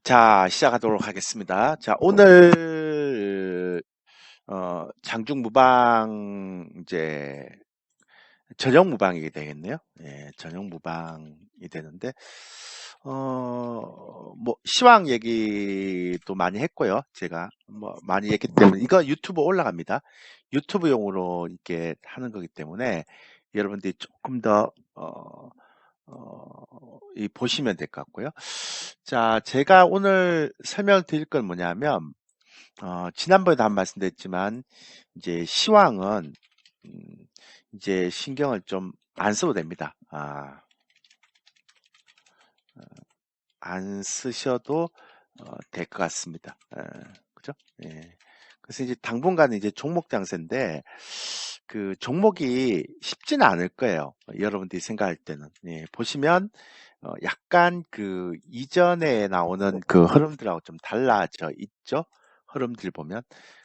자, 시작하도록 하겠습니다. 자, 오늘 장중 무방 이제 저녁 무방이 되겠네요. 예, 저녁 무방이 되는데 뭐 시황 얘기도 많이 했고요. 제가 뭐 많이 했기 때문에 이거 유튜브 올라갑니다. 유튜브용으로 이렇게 하는 거기 때문에 여러분들이 조금 더 보시면 될 것 같고요. 자, 제가 오늘 설명드릴 건 뭐냐면, 지난번에도 한 말씀드렸지만, 이제 시황은, 음, 이제 신경을 좀 안 써도 됩니다. 안 쓰셔도 될 것 같습니다. 그죠? 예. 그래서 이제 당분간은 이제 종목 장세인데, 그 종목이 쉽지는 않을 거예요. 여러분들이 생각할 때는. 예, 보시면, 약간 그 이전에 나오는 그 흐름들하고 좀 달라져 있죠? 흐름들 보면.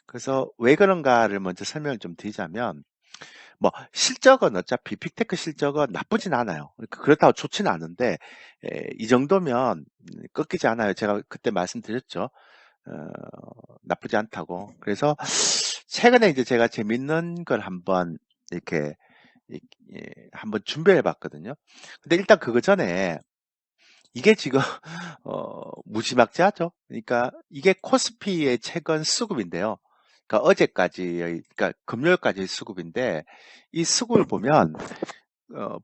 그래서 왜 그런가를 먼저 설명을 좀 드리자면, 뭐 실적은 어차피 빅테크 실적은 나쁘진 않아요. 그렇다고 좋지는 않은데 이 정도면 꺾이지 않아요. 제가 그때 말씀드렸죠. 어, 나쁘지 않다고. 그래서 최근에 이제 제가 재밌는 걸 한번 이렇게 한번 준비해 봤거든요. 근데 일단 그거 전에 이게 지금 무지막지하죠. 그러니까 이게 코스피의 최근 수급인데요. 그러니까 어제까지, 그러니까 금요일까지 수급인데 이 수급을 보면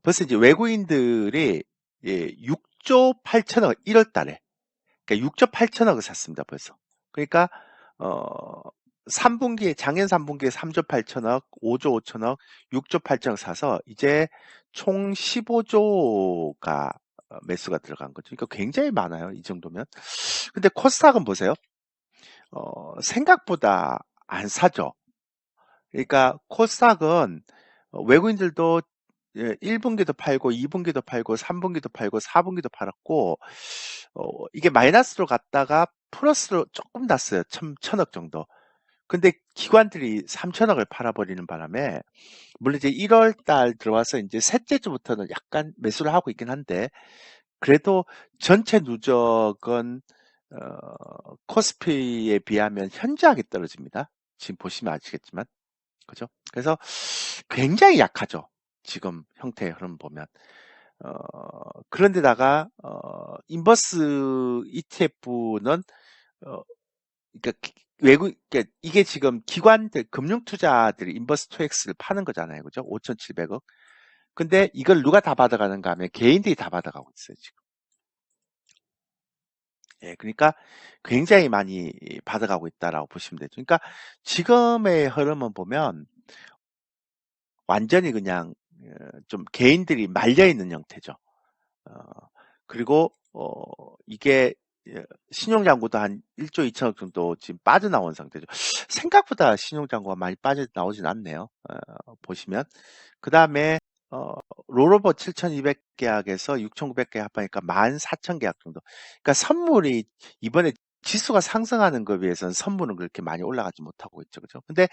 벌써 이제 외국인들이 6조 8천억 1월 달에 그러니까 6조 8천억을 샀습니다. 벌써. 그러니까 어 3분기에 작년 3분기에 3조 8천억, 5조 5천억, 6조 8천억 사서 이제 총 15조가 매수가 들어간 거죠. 그러니까 굉장히 많아요. 이 정도면. 근데 코스닥은 보세요. 생각보다 안 사죠. 그러니까 코스닥은 외국인들도 1분기도 팔고 2분기도 팔고 3분기도 팔고 4분기도 팔았고 이게 마이너스로 갔다가 플러스로 조금 났어요. 천억 정도. 근데 기관들이 3천억을 팔아버리는 바람에 물론 이제 1월 달 들어와서 이제 셋째 주부터는 약간 매수를 하고 있긴 한데 그래도 전체 누적은 코스피에 비하면 현저하게 떨어집니다. 지금 보시면 아시겠지만. 그죠? 그래서 굉장히 약하죠. 지금 형태의 흐름 보면. 그런데다가, 인버스 ETF는, 그러니까 그러니까 이게 지금 기관들, 금융투자들이 인버스 2X를 파는 거잖아요. 그죠? 5,700억. 근데 이걸 누가 다 받아가는가 하면 개인들이 다 받아가고 있어요, 지금. 예, 그러니까 굉장히 많이 받아가고 있다라고 보시면 되죠. 그러니까 지금의 흐름은 보면 완전히 그냥 좀 개인들이 말려 있는 형태죠. 어, 그리고 이게 신용장구도 한 1조 2천억 정도 지금 빠져나온 상태죠. 생각보다 신용장구가 많이 빠져나오진 않네요. 보시면. 그 다음에 롤오버 7,200계약에서 6,900계약 합하니까 14,000계약 정도. 그러니까 선물이 이번에 지수가 상승하는 것에 비해서는 선물은 그렇게 많이 올라가지 못하고 있죠. 그죠? 근데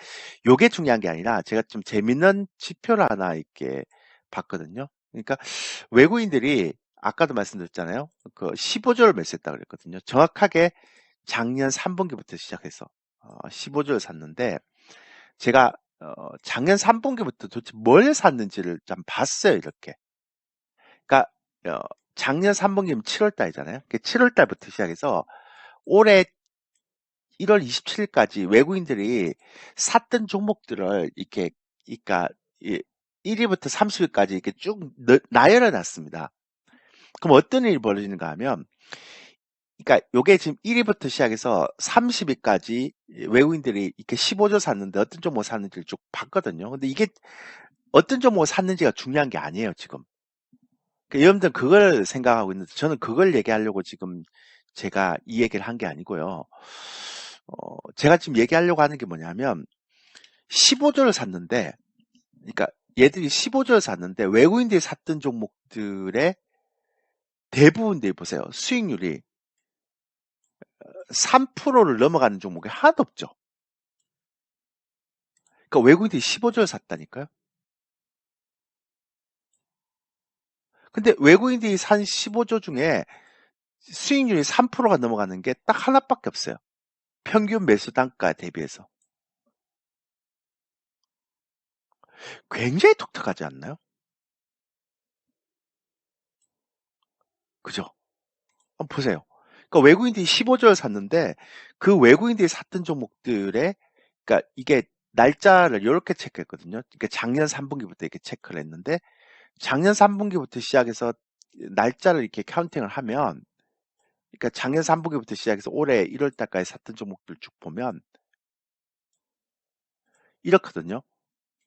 요게 중요한 게 아니라 제가 좀 재밌는 지표를 하나 이렇게 봤거든요. 그러니까 외국인들이 아까도 말씀드렸잖아요. 그 15조를 매수했다 그랬거든요. 정확하게 작년 3분기부터 시작해서 15조를 샀는데 제가 작년 3분기부터 도대체 뭘 샀는지를 좀 봤어요. 이렇게. 그러니까 어, 작년 3분기면 7월 달이잖아요. 7월 달부터 시작해서 올해 1월 27일까지 외국인들이 샀던 종목들을 이렇게 그러니까 1위부터 30위까지 이렇게 쭉 나열해 놨습니다. 그럼 어떤 일이 벌어지는가 하면 그러니까 요게 지금 1위부터 시작해서 30위까지 외국인들이 이렇게 15조 샀는데 어떤 종목 샀는지를 쭉 봤거든요. 근데 이게 어떤 종목을 샀는지가 중요한 게 아니에요, 지금. 그러니까 여러분들 그걸 생각하고 있는데 저는 그걸 얘기하려고 지금 제가 이 얘기를 한 게 아니고요. 제가 지금 얘기하려고 하는 게 뭐냐면 15조를 샀는데 그러니까 얘들이 15조를 샀는데 외국인들이 샀던 종목들의 대부분들이 보세요. 수익률이 3%를 넘어가는 종목이 하나도 없죠. 그러니까 외국인들이 15조를 샀다니까요. 근데 외국인들이 산 15조 중에 수익률이 3%가 넘어가는 게 딱 하나밖에 없어요. 평균 매수 단가 대비해서. 굉장히 독특하지 않나요? 그죠? 한번 보세요. 그러니까 외국인들이 15조를 샀는데 그 외국인들이 샀던 종목들의 그러니까 이게 날짜를 이렇게 체크했거든요. 그러니까 작년 3분기부터 이렇게 체크를 했는데 작년 3분기부터 시작해서 날짜를 이렇게 카운팅을 하면 그러니까 작년 3분기부터 시작해서 올해 1월 달까지 샀던 종목들 쭉 보면 이렇거든요.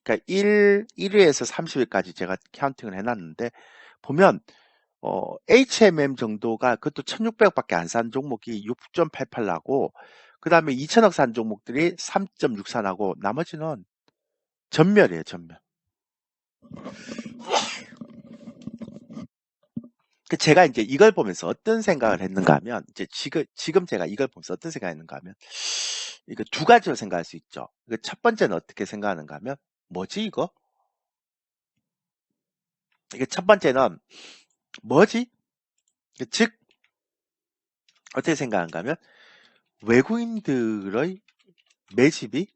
그러니까 1위에서 30위까지 제가 카운팅을 해놨는데 보면 HMM 정도가 그것도 1600억밖에 안 산 종목이 6.88 나고 그 다음에 2000억 산 종목들이 3.64 나고 나머지는 전멸이에요, 전멸. 제가 이제 이걸 보면서 어떤 생각을 했는가 하면 이제 지금 제가 이걸 보면서 어떤 생각을 했는가 하면 이거 두 가지로 생각할 수 있죠. 첫 번째는 어떻게 생각하는가 하면 뭐지 이거? 이게 첫 번째는 뭐지? 즉 어떻게 생각하는가 하면 외국인들의 매집이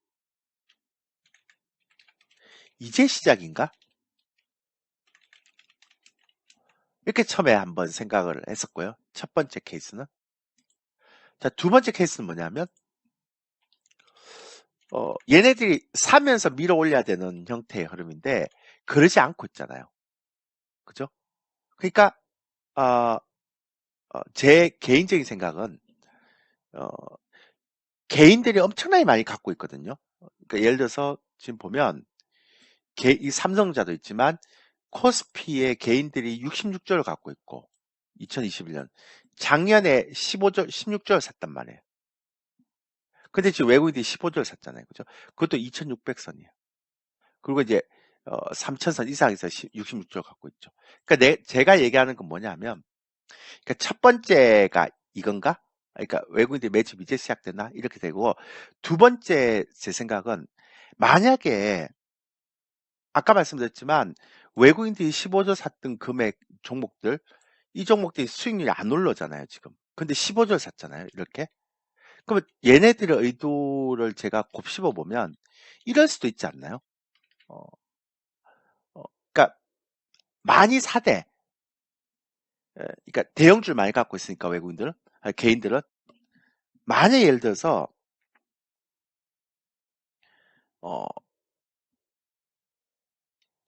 이제 시작인가? 이렇게 처음에 한번 생각을 했었고요. 첫 번째 케이스는. 자, 두 번째 케이스는 뭐냐면, 얘네들이 사면서 밀어 올려야 되는 형태의 흐름인데, 그러지 않고 있잖아요. 그죠? 그러니까, 어, 제 개인적인 생각은, 어, 개인들이 엄청나게 많이 갖고 있거든요. 그러니까 예를 들어서 지금 보면, 이 삼성자도 있지만, 코스피의 개인들이 66조를 갖고 있고, 2021년. 작년에 15조, 16조를 샀단 말이에요. 근데 지금 외국인들이 15조를 샀잖아요. 그죠? 그것도 2600선이에요. 그리고 이제 3000선 이상에서 66조를 갖고 있죠. 그러니까 제가 얘기하는 건 뭐냐면 그러니까 첫 번째가 이건가? 그러니까 외국인들 매집 이제 시작되나? 이렇게 되고 두 번째 제 생각은 만약에 아까 말씀드렸지만 외국인들이 15조 샀던 금액 종목들 이 종목들이 수익률이 안 올라잖아요, 지금. 근데 15조를 샀잖아요, 이렇게. 그러면 얘네들의 의도를 제가 곱씹어 보면 이럴 수도 있지 않나요? 어, 그러니까 많이 사대. 그러니까 대형주를 많이 갖고 있으니까 외국인들은 개인들은 만약 예를 들어서 어,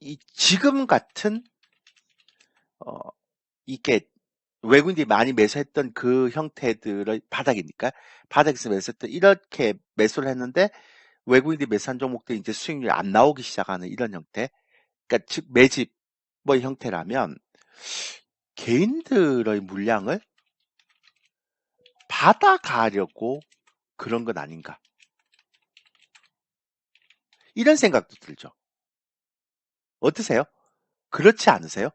이 지금 같은 어, 이게 외국인들이 많이 매수했던 그 형태들의 바닥이니까 바닥에서 매수했던 이렇게 매수를 했는데 외국인들이 매수한 종목들이 이제 수익률이 안 나오기 시작하는 이런 형태. 그러니까 즉 매집 뭐 형태라면 개인들의 물량을 받아가려고 그런 건 아닌가. 이런 생각도 들죠. 어떠세요? 그렇지 않으세요?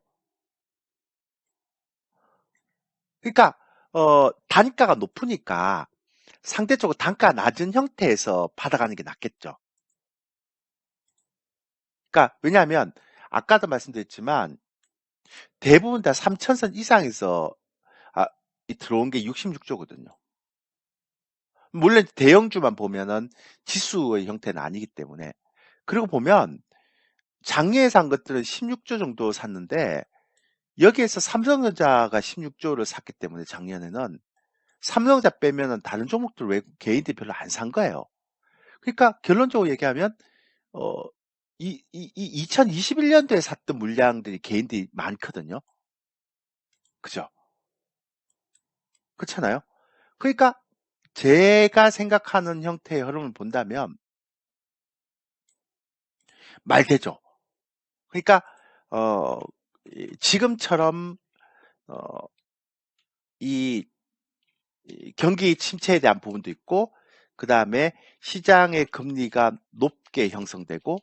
그러니까 단가가 높으니까 상대적으로 단가 낮은 형태에서 받아가는 게 낫겠죠. 그러니까 왜냐하면 아까도 말씀드렸지만 대부분 다 3천선 이상에서 들어온 게 66조거든요. 물론 대형주만 보면은 지수의 형태는 아니기 때문에 그리고 보면 작년에 산 것들은 16조 정도 샀는데 여기에서 삼성전자가 16조를 샀기 때문에 작년에는 삼성전자 빼면은 다른 종목들 왜 개인들이 별로 안 산 거예요. 그러니까 결론적으로 얘기하면 어, 2021년도에 샀던 물량들이 개인들이 많거든요. 그죠? 그렇잖아요. 그러니까 제가 생각하는 형태의 흐름을 본다면 말 되죠. 그러니까 지금처럼 어, 이 경기 침체에 대한 부분도 있고 그 다음에 시장의 금리가 높게 형성되고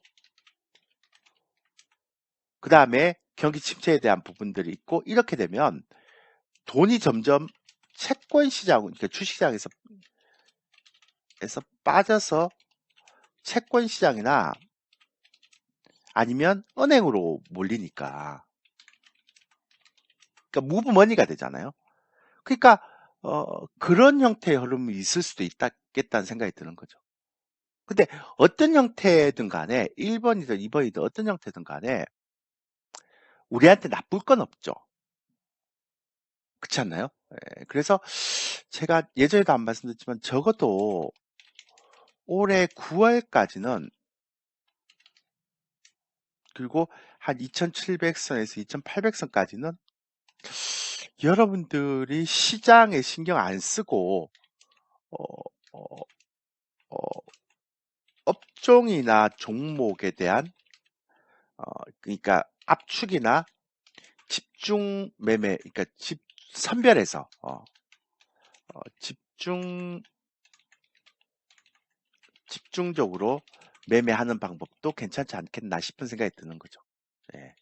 그 다음에 경기 침체에 대한 부분들이 있고 이렇게 되면 돈이 점점 채권 시장, 그러니까 주식시장에서 빠져서 채권 시장이나 아니면 은행으로 몰리니까 그러니까 무브머니가 되잖아요. 그러니까 그런 형태의 흐름이 있을 수도 있겠다는 생각이 드는 거죠. 근데 어떤 형태든 간에 1번이든 2번이든 어떤 형태든 간에 우리한테 나쁠 건 없죠. 그렇지 않나요? 예, 그래서 제가 예전에도 안 말씀드렸지만 적어도 올해 9월까지는 그리고 한 2700선에서 2800선까지는 여러분들이 시장에 신경 안 쓰고 어, 어, 어, 업종이나 종목에 대한 그러니까 압축이나 집중 매매, 그러니까 선별해서 집중적으로 매매하는 방법도 괜찮지 않겠나 싶은 생각이 드는 거죠. 예.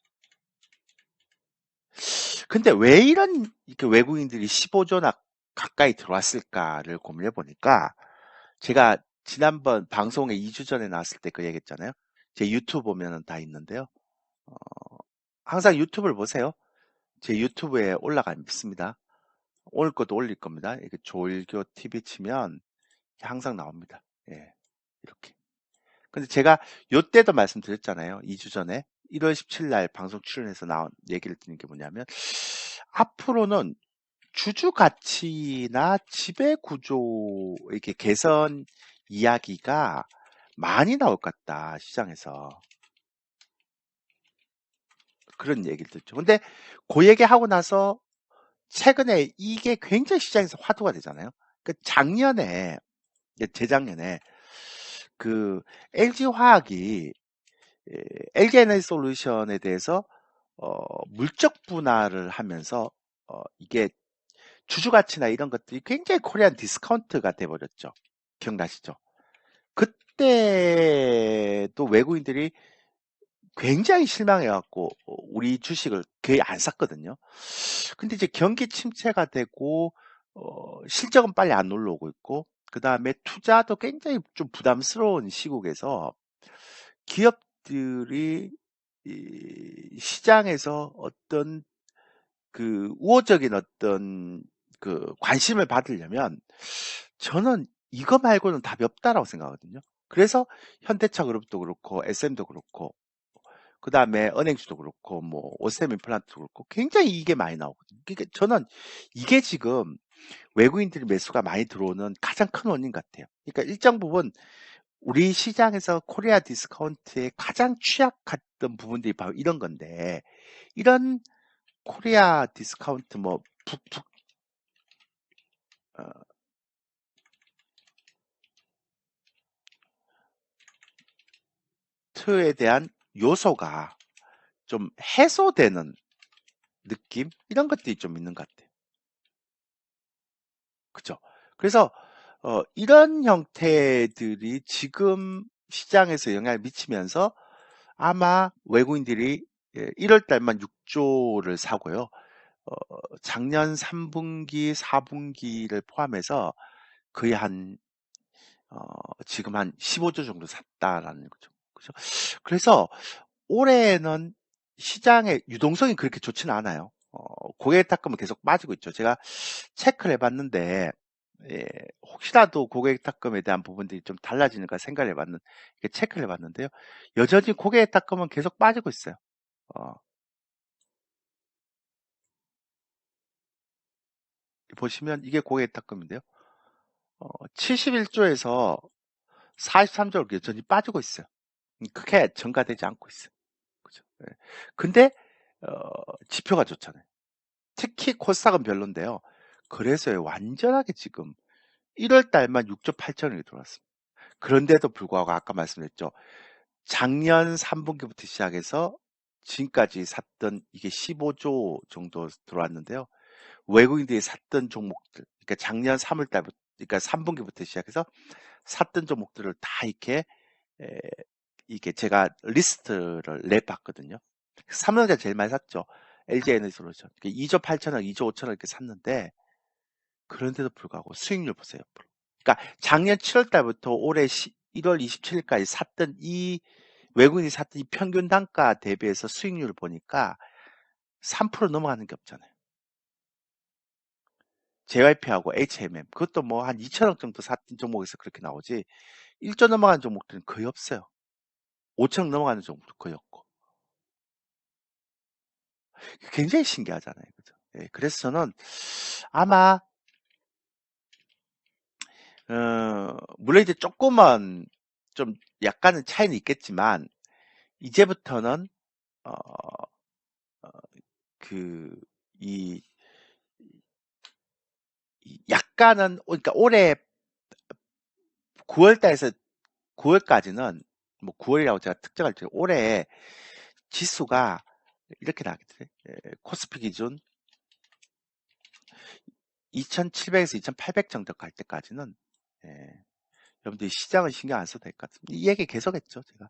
근데 왜 이런 이렇게 외국인들이 15조나 가까이 들어왔을까를 고민해 보니까 제가 지난번 방송에 2주 전에 나왔을 때 그 얘기했잖아요. 제 유튜브 보면은 다 있는데요. 어, 항상 유튜브를 보세요. 제 유튜브에 올라가 있습니다. 오늘 것도 올릴 겁니다. 이게 조일교 TV 치면 항상 나옵니다. 예, 이렇게. 근데 제가 요때도 말씀드렸잖아요. 2주 전에 1월 17일 날 방송 출연해서 나온 얘기를 드린 게 뭐냐면 앞으로는 주주 가치나 지배 구조 이렇게 개선 이야기가 많이 나올 것 같다 시장에서 그런 얘기를 듣죠. 근데 그 얘기 하고 나서 최근에 이게 굉장히 시장에서 화두가 되잖아요. 그 작년에 재작년에 그 LG 화학이 LG 에너지 솔루션에 대해서 물적 분할을 하면서 이게 주주 가치나 이런 것들이 굉장히 코리안 디스카운트가 돼버렸죠. 기억나시죠? 그때도 외국인들이 굉장히 실망해갖고 우리 주식을 거의 안 샀거든요. 근데 이제 경기 침체가 되고 실적은 빨리 안 올라오고 있고 그 다음에 투자도 굉장히 좀 부담스러운 시국에서 기업들이 이 시장에서 어떤 그 우호적인 어떤 그 관심을 받으려면 저는 이거 말고는 답이 없다라고 생각하거든요. 그래서 현대차 그룹도 그렇고 SM도 그렇고 그 다음에 은행주도 그렇고 뭐 오셈 임플란트도 그렇고 굉장히 이게 많이 나오거든요. 그러니까 저는 이게 지금 외국인들이 매수가 많이 들어오는 가장 큰 원인 같아요. 그러니까 일정 부분 우리 시장에서 코리아 디스카운트에 가장 취약했던 부분들이 바로 이런 건데 이런 코리아 디스카운트 뭐 어, 트에 대한 요소가 좀 해소되는 느낌 이런 것들이 좀 있는 것 같아요. 그죠? 그래서 이런 형태들이 지금 시장에서 영향을 미치면서 아마 외국인들이 1월 달만 6조를 사고요. 작년 3분기, 4분기를 포함해서 거의 어, 지금 한 15조 정도 샀다라는 거죠. 그죠? 그래서 올해는 시장의 유동성이 그렇게 좋지는 않아요. 고객 탁금은 계속 빠지고 있죠. 제가 체크를 해봤는데, 예, 혹시라도 고객 탁금에 대한 부분들이 좀 달라지는가 생각을 해봤는, 체크를 해봤는데요. 여전히 고객 탁금은 계속 빠지고 있어요. 어, 보시면 이게 고객 탁금인데요. 71조에서 43조로 여전히 빠지고 있어요. 크게 증가되지 않고 있어요. 그죠? 예. 근데 지표가 좋잖아요. 특히 코스닥은 별론데요. 그래서 완전하게 지금 1월 달만 6조 8천억이 들어왔습니다. 그런데도 불구하고 아까 말씀드렸죠. 작년 3분기부터 시작해서 지금까지 샀던 이게 15조 정도 들어왔는데요. 외국인들이 샀던 종목들, 그러니까 작년 3월 달부터, 그러니까 3분기부터 시작해서 샀던 종목들을 다 이렇게 에, 이게 제가 리스트를 내봤거든요. 삼성전자 제일 많이 샀죠. LG 에너지솔루션. 2조 8천억, 2조 5천억 이렇게 샀는데 그런데도 불구하고 수익률 보세요. 그러니까 작년 7월 달부터 올해 1월 27일까지 샀던 이 외국인이 샀던 이 평균 단가 대비해서 수익률을 보니까 3% 넘어가는 게 없잖아요. JYP하고 HMM 그것도 뭐 한 2천억 정도 샀던 종목에서 그렇게 나오지 1조 넘어가는 종목들은 거의 없어요. 5천억 넘어가는 종목도 거의 없고 굉장히 신기하잖아요. 그죠? 예, 그래서 저는 아마 물론 이제 조금은 좀 약간은 차이는 있겠지만 이제부터는 어, 그, 이, 약간은, 그러니까 올해 9월 달에서 9월까지는, 뭐 9월이라고 제가 특정할 때, 올해 지수가 이렇게 나겠죠. 코스피 기준 2700에서 2800 정도 갈 때까지는, 예, 여러분들이 시장은 신경 안 써도 될 것 같습니다. 이 얘기 계속 했죠, 제가.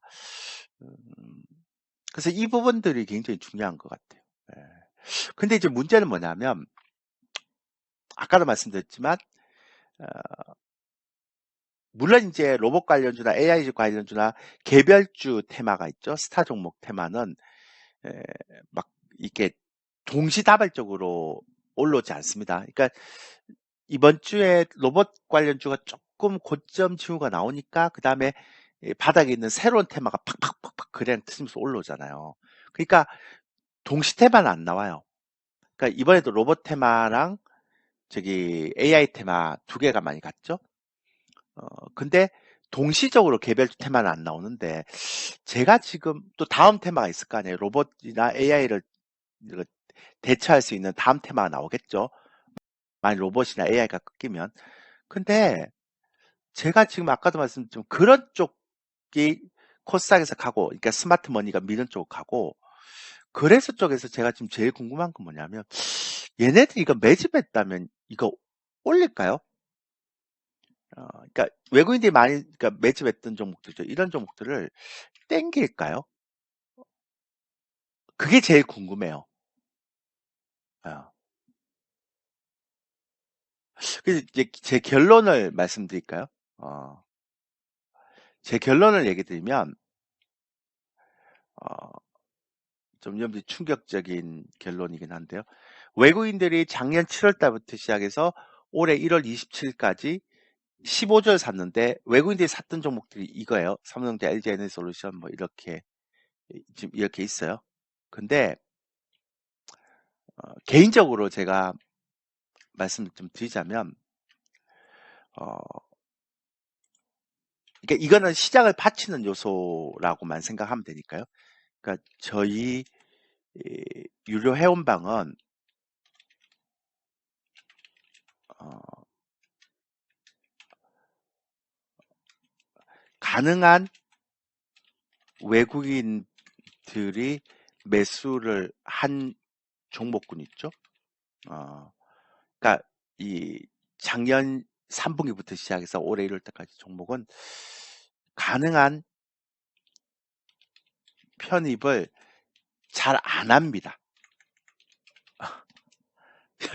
음, 그래서 이 부분들이 굉장히 중요한 것 같아요. 예. 근데 이제 문제는 뭐냐면, 아까도 말씀드렸지만, 어, 물론 이제 로봇 관련주나 AI 관련주나 개별주 테마가 있죠. 스타 종목 테마는 막 이렇게 동시다발적으로 올라오지 않습니다. 그러니까 이번 주에 로봇 관련주가 조금 고점 징후가 나오니까 그 다음에 바닥에 있는 새로운 테마가 팍팍팍팍 그냥 트지면서 올라오잖아요. 그러니까 동시 테마는 안 나와요. 그러니까 이번에도 로봇 테마랑 저기 AI 테마 두 개가 많이 갔죠. 근데 동시적으로 개별 테마는 안 나오는데 제가 지금 또 다음 테마가 있을 거 아니에요. 로봇이나 AI를 대처할 수 있는 다음 테마가 나오겠죠. 만약 로봇이나 AI가 꺾이면. 근데 제가 지금 아까도 말씀드렸지만 그런 쪽이 코스닥에서 가고, 그러니까 스마트 머니가 미는 쪽으로 가고, 그래서 쪽에서 제가 지금 제일 궁금한 건 뭐냐면 얘네들이 이거 매집했다면 이거 올릴까요? 그러니까 외국인들이 많이 그러니까 매집했던 종목들이죠. 이런 종목들을 땡길까요? 그게 제일 궁금해요. 어. 그래서 이제 제 결론을 말씀드릴까요? 어, 제 결론을 얘기 드리면, 어, 좀 충격적인 결론이긴 한데요. 외국인들이 작년 7월 달부터 시작해서 올해 1월 27일까지 15조를 샀는데, 외국인들이 샀던 종목들이 이거예요. 삼성전자, LG 에너지솔루션, 뭐, 이렇게, 지금 이렇게 있어요. 근데, 개인적으로 제가 말씀을 좀 드리자면, 어, 그러니까 이거는 시장을 받치는 요소라고만 생각하면 되니까요. 그러니까 저희 유료 회원방은 가능한 외국인들이 매수를 한 종목군 있죠. 그러니까 이 작년 3분기부터 시작해서 올해 1월 때까지 종목은 가능한 편입을 잘 안 합니다.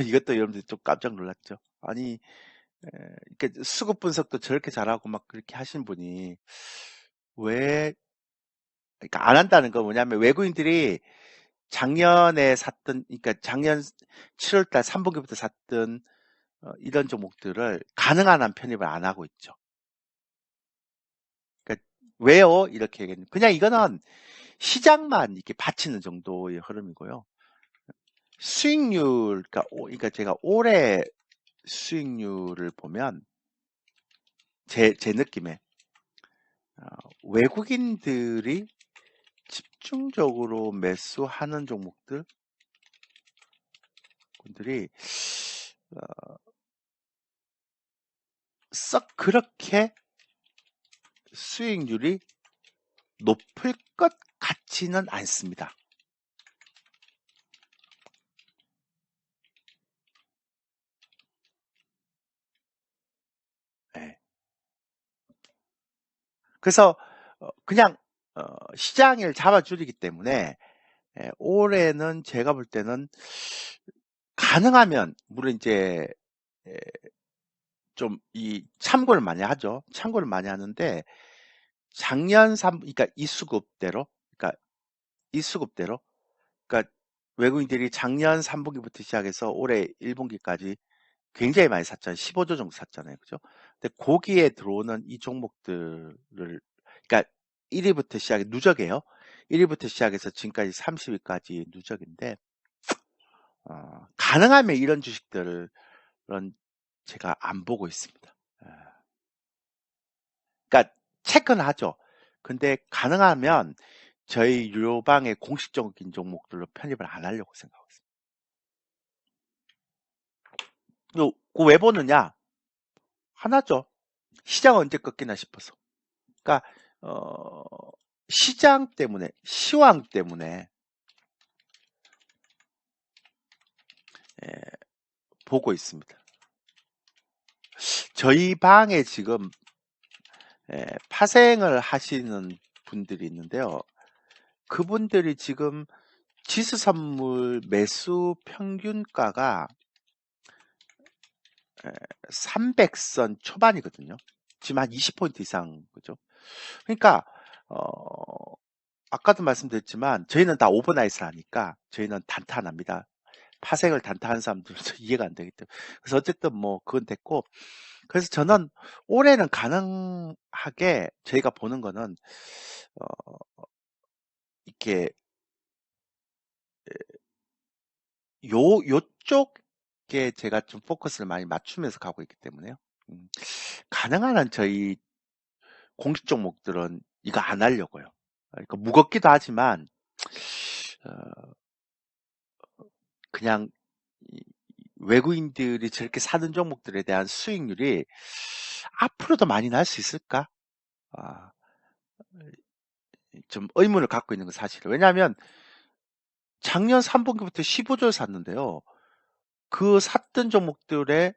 이것도 여러분들 좀 깜짝 놀랐죠. 아니 이렇게 수급 분석도 저렇게 잘하고 막 그렇게 하신 분이 왜 그러니까 안 한다는 건 뭐냐면 외국인들이 작년에 샀던 그러니까 작년 7월달 3분기부터 샀던 이런 종목들을 가능한 한 편입을 안 하고 있죠. 그러니까 왜요? 이렇게 얘기했는데 그냥 이거는 시장만 이렇게 받치는 정도의 흐름이고요. 수익률 그러니까 제가 올해 수익률을 보면 제 느낌에 외국인들이 집중적으로 매수하는 종목들 분들이 썩 그렇게 수익률이 높을 것 같지는 않습니다. 네. 그래서 그냥 시장을 잡아주기 때문에 올해는 제가 볼 때는 가능하면 물론 이제 좀 이 참고를 많이 하죠. 참고를 많이 하는데 작년 3 그러니까 이수급대로 그러니까 외국인들이 작년 3분기부터 시작해서 올해 1분기까지 굉장히 많이 샀잖아요. 15조 정도 샀잖아요. 그죠? 근데 거기에 들어오는 이 종목들을, 그러니까 1위부터 시작해, 누적이에요. 1위부터 시작해서 지금까지 30위까지 누적인데, 가능하면 이런 주식들은 제가 안 보고 있습니다. 예. 그러니까 체크는 하죠. 근데 가능하면 저희 유료방의 공식적인 종목들로 편입을 안 하려고 생각하고 있습니다. 그왜 보느냐? 하나죠. 시장 언제 꺾이나 싶어서. 그러니까 어, 시장 때문에, 시황 때문에 예, 보고 있습니다. 저희 방에 지금 파생을 하시는 분들이 있는데요. 그분들이 지금 지수선물 매수 평균가가 300선 초반이거든요. 지금 한 20포인트 이상, 그죠? 그러니까, 아까도 말씀드렸지만, 저희는 다 오버나잇을 하니까, 저희는 단타합니다. 파생을 단타하는 사람들은 이해가 안 되기 때문에. 그래서 어쨌든 뭐, 그건 됐고, 그래서 저는 올해는 가능하게 저희가 보는 거는, 어, 이렇게, 요쪽에 제가 좀 포커스를 많이 맞추면서 가고 있기 때문에요. 가능한 한 저희 공식 종목들은 이거 안 하려고요. 그러니까 무겁기도 하지만 어, 그냥 외국인들이 저렇게 사는 종목들에 대한 수익률이 앞으로도 많이 날 수 있을까? 아, 좀 의문을 갖고 있는 건 사실이에요. 왜냐하면 작년 3분기부터 15조를 샀는데요. 그 샀던 종목들의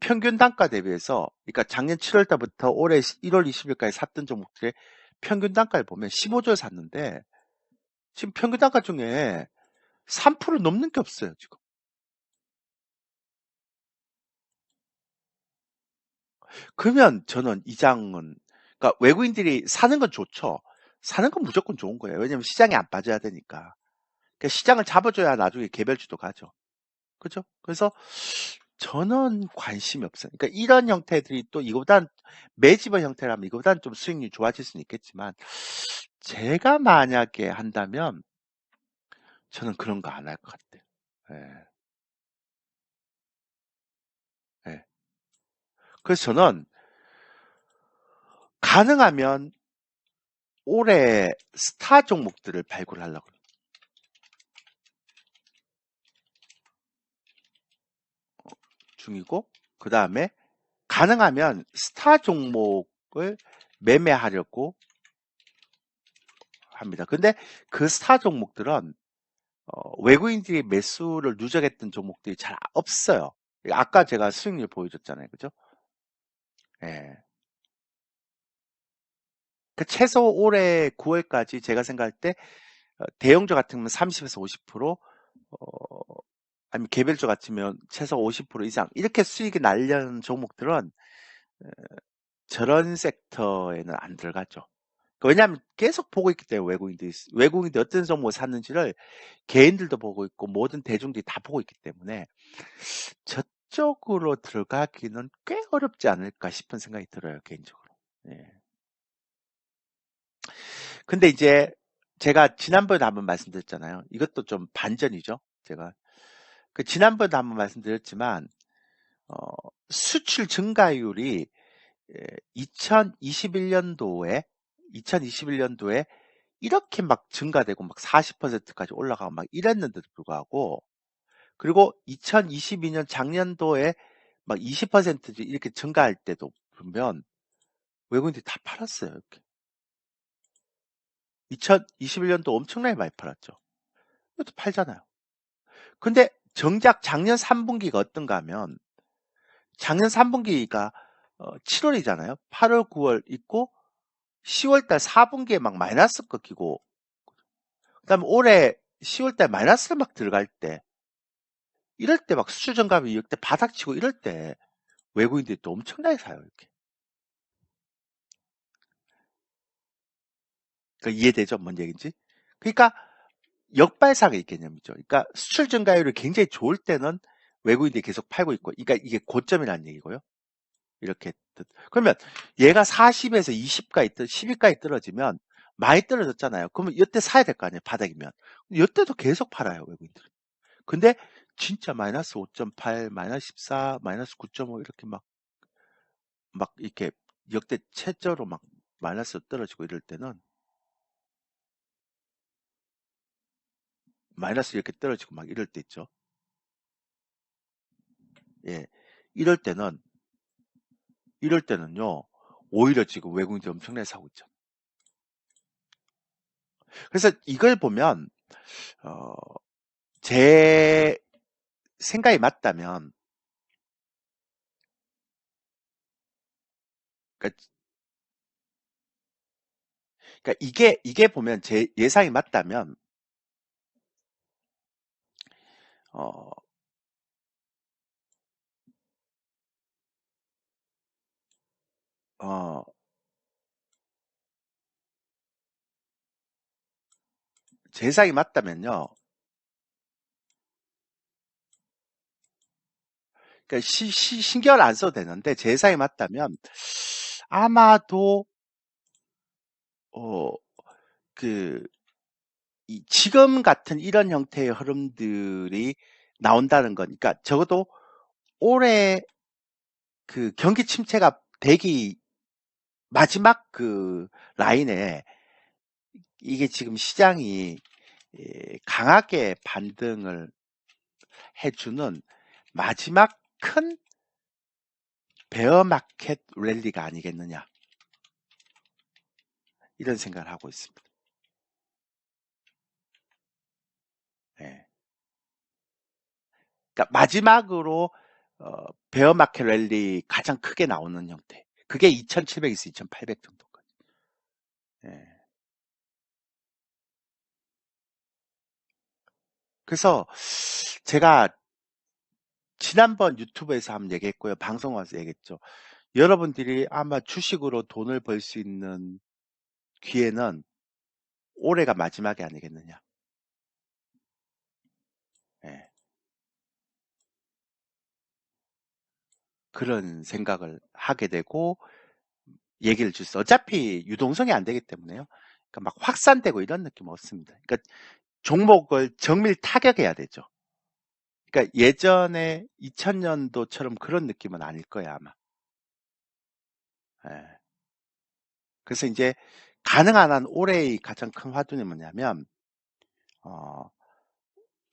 평균 단가 대비해서, 그러니까 작년 7월 달부터 올해 1월 20일까지 샀던 종목들의 평균 단가를 보면 15조를 샀는데 지금 평균 단가 중에 3% 넘는 게 없어요, 지금. 그러면 저는 이 장은, 그러니까 외국인들이 사는 건 좋죠. 사는 건 무조건 좋은 거예요. 왜냐면 시장에 안 빠져야 되니까. 그러니까 시장을 잡아줘야 나중에 개별주도 가죠. 그죠? 그래서 저는 관심이 없어요. 그러니까 이런 형태들이 또 이거보단 매집의 형태라면 이거보다는 좀 수익률이 좋아질 수는 있겠지만 제가 만약에 한다면 저는 그런 거 안 할 것 같아요. 예, 예. 그래서 저는 가능하면 올해 스타 종목들을 발굴하려고 중이고, 그 다음에 가능하면 스타 종목을 매매하려고 합니다. 근데 그 스타 종목들은 외국인들이 매수를 누적했던 종목들이 잘 없어요. 아까 제가 수익률 보여줬잖아요. 그죠? 예. 그 최소 올해 9월까지 제가 생각할 때 대형주 같으면 30에서 50%, 아니면 개별주 같으면 최소 50% 이상 이렇게 수익이 날려는 종목들은 저런 섹터에는 안 들어가죠. 왜냐하면 계속 보고 있기 때문에 외국인들이 어떤 종목을 샀는지를 개인들도 보고 있고 모든 대중들이 다 보고 있기 때문에 저쪽으로 들어가기는 꽤 어렵지 않을까 싶은 생각이 들어요, 개인적으로. 예. 근데 이제 제가 지난번에 한번 말씀드렸잖아요. 이것도 좀 반전이죠. 제가 그 지난번에 한번 말씀드렸지만 어, 수출 증가율이 2021년도에 이렇게 막 증가되고 막 40%까지 올라가고 막 이랬는데도 불구하고, 그리고 2022년 작년도에 막 20% 이렇게 증가할 때도 보면 외국인들이 다 팔았어요. 이렇게. 2021년도 엄청나게 많이 팔았죠. 이것도 팔잖아요. 근데 정작 작년 3분기가 어떤가 하면 작년 3분기가 7월이잖아요. 8월, 9월 있고 10월달 4분기에 막 마이너스 꺾이고, 그다음에 올해 10월달 마이너스를 막 들어갈 때, 이럴 때 막 수출 증가비 역대 바닥치고 이럴 때 외국인들이 또 엄청나게 사요. 이렇게. 그러니까 이해되죠? 뭔 얘기인지? 그러니까 역발상의 개념이죠. 그러니까 수출 증가율이 굉장히 좋을 때는 외국인들이 계속 팔고 있고, 그러니까 이게 고점이라는 얘기고요. 이렇게. 그러면 얘가 40에서 20까지, 10위까지 떨어지면 많이 떨어졌잖아요. 그러면 이때 사야 될 거 아니에요, 바닥이면. 이때도 계속 팔아요, 외국인들이. 근데 진짜 마이너스 5.8, 마이너스 14, 마이너스 9.5 이렇게 막 이렇게 역대 최저로 막 마이너스 떨어지고 이럴 때는 마이너스 이렇게 떨어지고 막 이럴 때 있죠. 예. 이럴 때는요, 오히려 지금 외국인들이 엄청나게 사고 있죠. 그래서 이걸 보면, 어, 제 생각이 맞다면, 그러니까, 그러니까 이게 보면 제 예상이 맞다면, 어, 어, 제 예상이 맞다면요, 그러니까 신경을 안 써도 되는데, 제 예상이 맞다면, 아마도, 어, 그, 지금 같은 이런 형태의 흐름들이 나온다는 거니까, 적어도 올해 그 경기 침체가 되기 마지막 그 라인에 이게 지금 시장이 강하게 반등을 해주는 마지막 큰 베어 마켓 랠리가 아니겠느냐, 이런 생각을 하고 있습니다. 예. 그러니까 마지막으로 베어 마켓 랠리 가장 크게 나오는 형태. 그게 2,700에서 2,800 정도까지. 예. 그래서 제가 지난번 유튜브에서 한번 얘기했고요. 방송 와서 얘기했죠. 여러분들이 아마 주식으로 돈을 벌 수 있는 기회는 올해가 마지막이 아니겠느냐. 예. 그런 생각을 하게 되고 얘기를 주셨어요. 어차피 유동성이 안 되기 때문에요. 그러니까 막 확산되고 이런 느낌 없습니다. 그러니까 종목을 정밀 타격해야 되죠. 그러니까 예전에 2000년도처럼 그런 느낌은 아닐 거야, 아마. 예. 그래서 이제 가능한 한 올해의 가장 큰 화두는 뭐냐면, 어,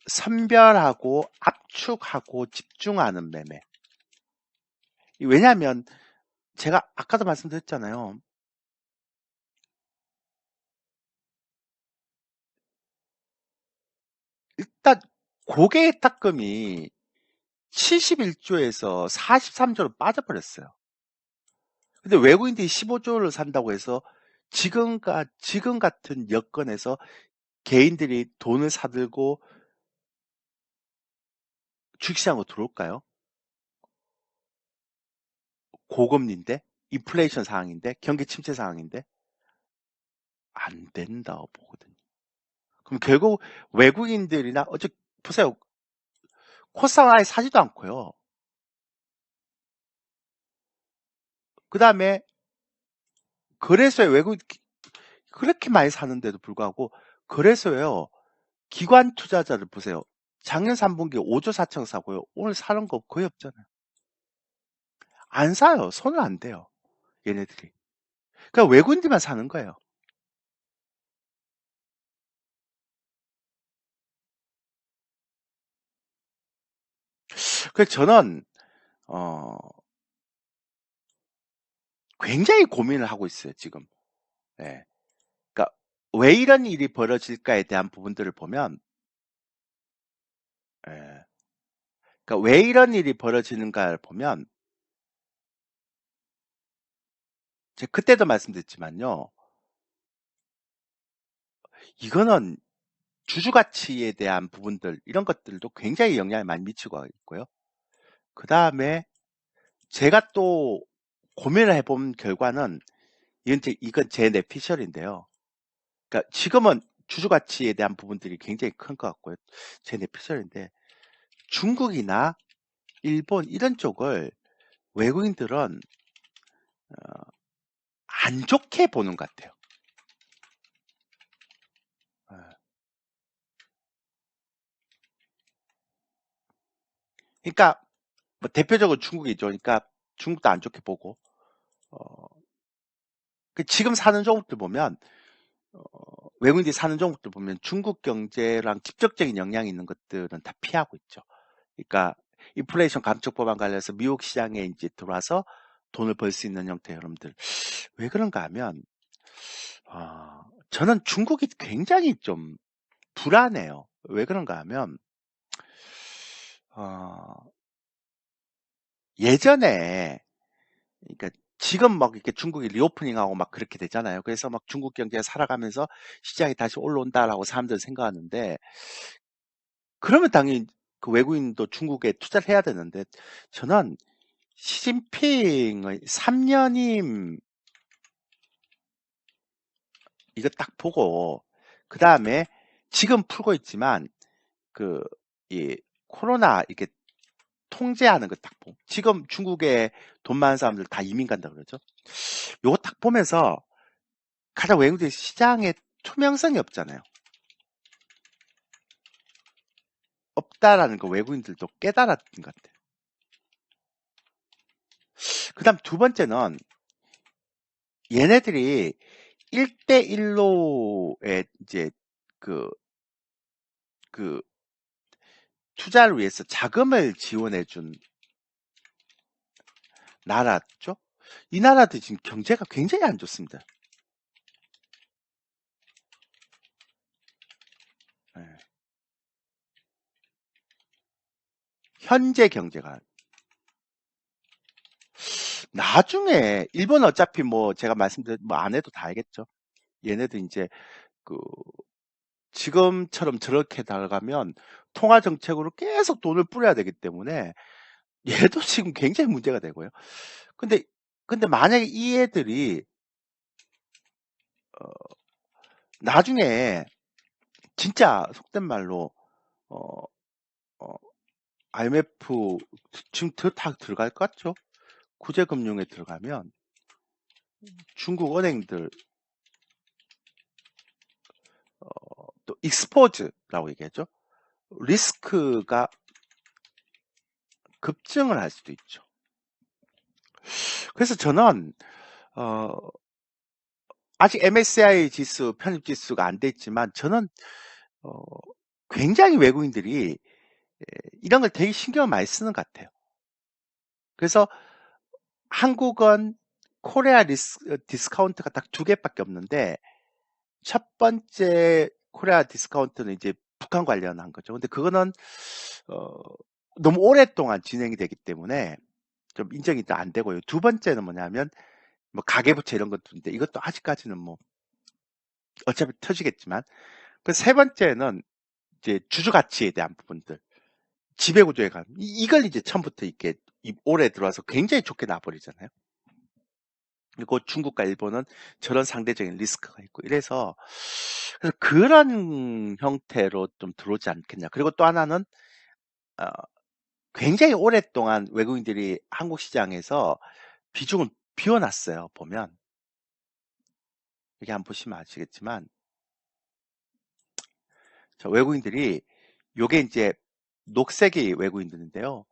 선별하고 압축하고 집중하는 매매. 왜냐하면 제가 아까도 말씀드렸잖아요. 일단 고객의 탁금이 71조에서 43조로 빠져버렸어요. 근데 외국인들이 15조를 산다고 해서 지금 같은 여건에서 개인들이 돈을 사들고 주식시장으로 들어올까요? 고금리인데, 인플레이션 상황인데, 경기 침체 상황인데 안 된다고 보거든요. 그럼 결국 외국인들이나 보세요. 코스닥 아예 사지도 않고요. 그 다음에 거래소에 외국 그렇게 많이 사는데도 불구하고 거래소에요. 기관 투자자를 보세요. 작년 3분기 5조 4천 사고요. 오늘 사는 거 거의 없잖아요. 안 사요. 손을 안 대요. 얘네들이. 그러니까 외국인들만 사는 거예요. 그래서 저는 어, 굉장히 고민을 하고 있어요. 지금. 예. 그러니까 왜 이런 일이 벌어질까에 대한 부분들을 보면, 예. 그러니까 왜 이런 일이 벌어지는가를 보면, 제가 그때도 말씀드렸지만요. 이거는 주주 가치에 대한 부분들, 이런 것들도 굉장히 영향을 많이 미치고 있고요. 그 다음에 제가 또 고민을 해본 결과는, 이건 제 내피셜인데요. 그러니까 지금은 주주 가치에 대한 부분들이 굉장히 큰 것 같고요. 제 내피셜인데, 중국이나 일본 이런 쪽을 외국인들은 안 좋게 보는 것 같아요. 그러니까 뭐 대표적으로 중국이죠. 그러니까 중국도 안 좋게 보고 어, 지금 사는 종국들 보면 어, 외국인들이 사는 종국들 보면 중국 경제랑 직접적인 영향이 있는 것들은 다 피하고 있죠. 그러니까 인플레이션 감축 법안 관련해서 미국 시장에 이제 들어와서 돈을 벌 수 있는 형태 여러분들 왜 그런가 하면 저는 중국이 굉장히 좀 불안해요. 왜 그런가 하면 어, 예전에 그러니까 지금 막 이렇게 중국이 리오프닝하고 막 그렇게 되잖아요. 그래서 막 중국 경제가 살아가면서 시장이 다시 올라온다라고 사람들은 생각하는데 그러면 당연히 그 외국인도 중국에 투자를 해야 되는데 저는 시진핑의 3년임 이거 딱 보고 그 다음에 지금 풀고 있지만 그 이 코로나 이렇게 통제하는 거 딱 보고 지금 중국에 돈 많은 사람들 다 이민 간다 그러죠. 요거 딱 보면서 가장 외국인 시장에 투명성이 없잖아요. 없다라는 거 외국인들도 깨달았던 것 같아요. 그 다음 두 번째는 얘네들이 1대1로의 이제 그, 그 투자를 위해서 자금을 지원해준 나라죠. 이 나라도 지금 경제가 굉장히 안 좋습니다. 네. 현재 경제가 나중에 일본 어차피 뭐 제가 말씀드린 뭐 안 해도 다 알겠죠. 얘네도 이제 그 지금처럼 저렇게 나가면 통화 정책으로 계속 돈을 뿌려야 되기 때문에 얘도 지금 굉장히 문제가 되고요. 근데 만약에 이 애들이 어, 나중에 진짜 속된 말로 어, 어, IMF 지금 다 들어갈 것 같죠? 구제금융에 들어가면 중국 은행들 또 익스포즈라고 얘기하죠. 리스크가 급증을 할 수도 있죠. 그래서 저는 아직 MSCI 지수 편입 지수가 안 돼 있지만 저는 어, 굉장히 외국인들이 이런 걸 되게 신경을 많이 쓰는 것 같아요. 그래서 한국은 코리아 디스카운트가 딱 두 개밖에 없는데 첫 번째 코리아 디스카운트는 이제 북한 관련한 거죠. 근데 그거는 어, 너무 오랫동안 진행이 되기 때문에 좀 인정이 안 되고요. 두 번째는 뭐냐면 뭐 가계부채 이런 것도 있는데 이것도 아직까지는 뭐 어차피 터지겠지만 그 세 번째는 이제 주주가치에 대한 부분들 지배구조에 관한 이걸 이제 처음부터 이렇게 올해 들어와서 굉장히 좋게 나버리잖아요. 그리고 중국과 일본은 저런 상대적인 리스크가 있고 이래서 그래서 그런 형태로 좀 들어오지 않겠냐. 그리고 또 하나는 어, 굉장히 오랫동안 외국인들이 한국 시장에서 비중을 비워놨어요. 보면 여기 한번 보시면 아시겠지만 저 외국인들이 요게 이제 녹색이 외국인들인데요.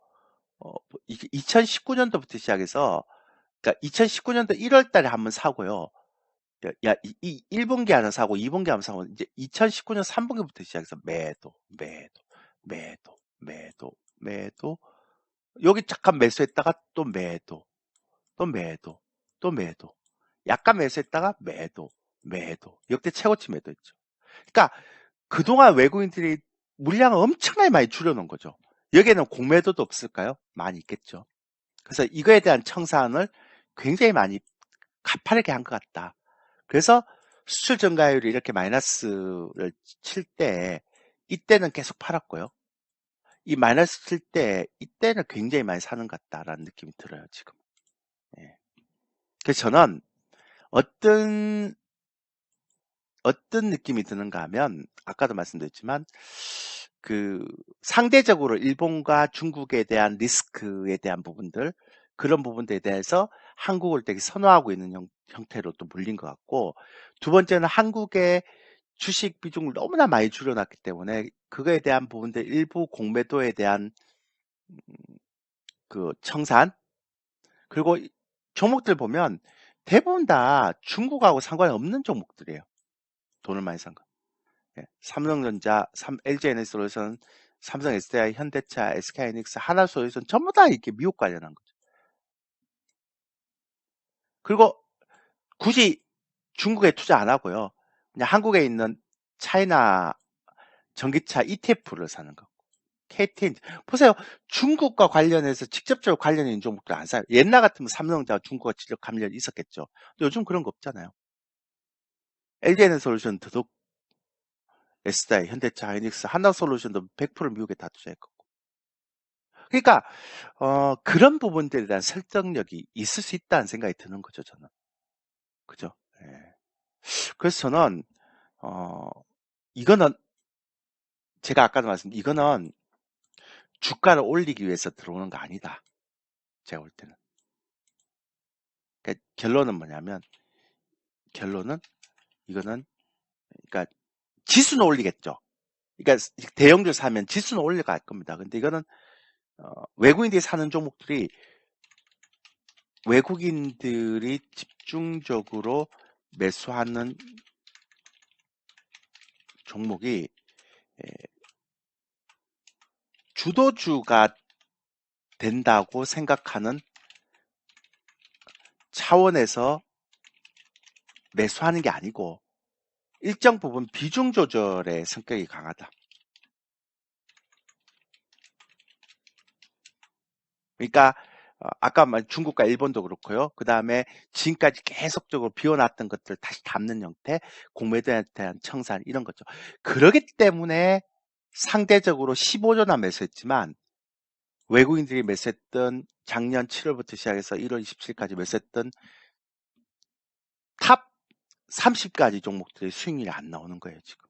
2019년도부터 시작해서 그러니까 2019년도 1월 달에 한번 사고요. 야, 1분기 하나 사고 2분기 하나 사고 이제 2019년 3분기부터 시작해서 매도 여기 잠깐 매수했다가 또 매도 또 매도 또 매도 약간 매수했다가 매도 역대 최고치 매도했죠. 그러니까 그동안 외국인들이 물량을 엄청나게 많이 줄여놓은 거죠. 여기에는 공매도도 없을까요? 많이 있겠죠. 그래서 이거에 대한 청산을 굉장히 많이 가파르게 한 것 같다. 그래서 수출 증가율이 이렇게 마이너스를 칠 때 이때는 계속 팔았고요. 이 마이너스 칠 때 이때는 굉장히 많이 사는 것 같다라는 느낌이 들어요, 지금. 예. 그래서 저는 어떤 느낌이 드는가 하면 아까도 말씀드렸지만 그 상대적으로 일본과 중국에 대한 리스크에 대한 부분들, 그런 부분들에 대해서 한국을 되게 선호하고 있는 형태로 또 물린 것 같고, 두 번째는 한국의 주식 비중을 너무나 많이 줄여놨기 때문에 그거에 대한 부분들, 일부 공매도에 대한 그 청산, 그리고 종목들 보면 대부분 다 중국하고 상관이 없는 종목들이에요. 돈을 많이 산 거. 예, 삼성전자, LG에너지솔루션, 삼성 SDI, 현대차, SK하이닉스, 하나솔루션 전부 다 이렇게 미국 관련한 거죠. 그리고 굳이 중국에 투자 안 하고요. 그냥 한국에 있는 차이나 전기차 ETF를 사는 거. KT 보세요. 중국과 관련해서 직접적으로 관련 있는 종목들 안 사요. 옛날 같으면 삼성전자 중국과 직접 관련이 있었겠죠. 근데 요즘 그런 거 없잖아요. LG에너지솔루션 더더욱 SDI, 현대차, 하이닉스, 하나솔루션도 100% 미국에 다 투자했고. 그러니까 그런 부분들에 대한 설득력이 있을 수 있다는 생각이 드는 거죠, 저는. 그죠? 예. 그래서 저는 이거는 제가 아까도 말씀드린 이거는 주가를 올리기 위해서 들어오는 거 아니다. 제가 볼 때는. 그러니까 결론은 뭐냐면 이거는 그러니까 지수는 올리겠죠. 그러니까 대형주 사면 지수는 올려갈 겁니다. 근데 이거는 외국인들이 사는 종목들이 외국인들이 집중적으로 매수하는 종목이 주도주가 된다고 생각하는 차원에서 매수하는 게 아니고 일정 부분 비중 조절의 성격이 강하다. 그러니까 아까 말 중국과 일본도 그렇고요. 그 다음에 지금까지 계속적으로 비워놨던 것들 다시 담는 형태, 공매도에 대한 청산 이런 거죠. 그러기 때문에 상대적으로 15조나 매수했지만 외국인들이 매수했던 작년 7월부터 시작해서 1월 27일까지 매수했던 탑 30가지 종목들의 수익률이 안 나오는 거예요, 지금.